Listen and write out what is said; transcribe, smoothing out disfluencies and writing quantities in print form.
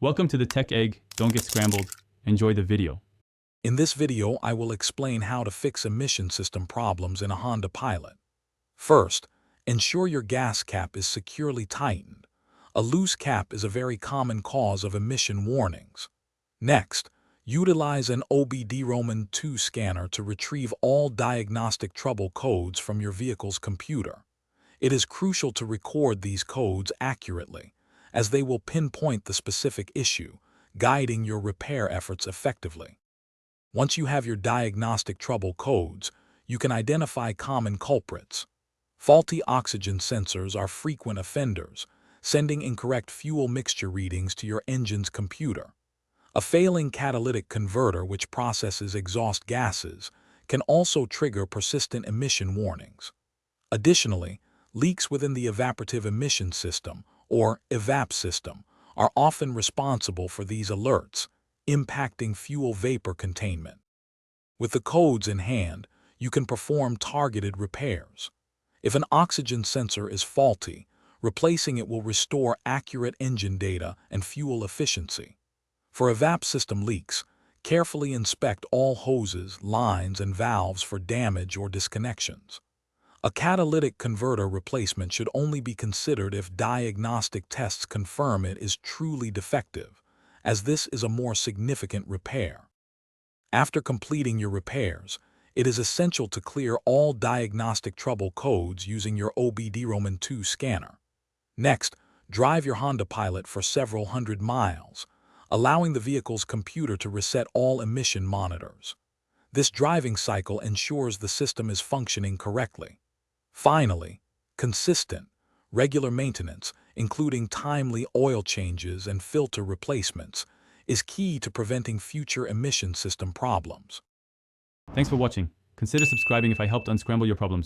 Welcome to the Tech Egg. Don't get scrambled. Enjoy the video. In this video, I will explain how to fix emission system problems in a Honda Pilot. First, ensure your gas cap is securely tightened. A loose cap is a very common cause of emission warnings. Next, utilize an OBD-ROMAN2 scanner to retrieve all diagnostic trouble codes from your vehicle's computer. It is crucial to record these codes accurately, as they will pinpoint the specific issue, guiding your repair efforts effectively. Once you have your diagnostic trouble codes, you can identify common culprits. Faulty oxygen sensors are frequent offenders, sending incorrect fuel mixture readings to your engine's computer. A failing catalytic converter, which processes exhaust gases, can also trigger persistent emission warnings. Additionally, leaks within the evaporative emission system, or EVAP system, are often responsible for these alerts, impacting fuel vapor containment. With the codes in hand, you can perform targeted repairs. If an oxygen sensor is faulty, replacing it will restore accurate engine data and fuel efficiency. For EVAP system leaks, carefully inspect all hoses, lines, and valves for damage or disconnections. A catalytic converter replacement should only be considered if diagnostic tests confirm it is truly defective, as this is a more significant repair. After completing your repairs, it is essential to clear all diagnostic trouble codes using your OBD-ROMAN2 scanner. Next, drive your Honda Pilot for several hundred miles, allowing the vehicle's computer to reset all emission monitors. This driving cycle ensures the system is functioning correctly. Finally, consistent, regular maintenance, including timely oil changes and filter replacements, is key to preventing future emission system problems. Thanks for watching. Consider subscribing if I helped unscramble your problems.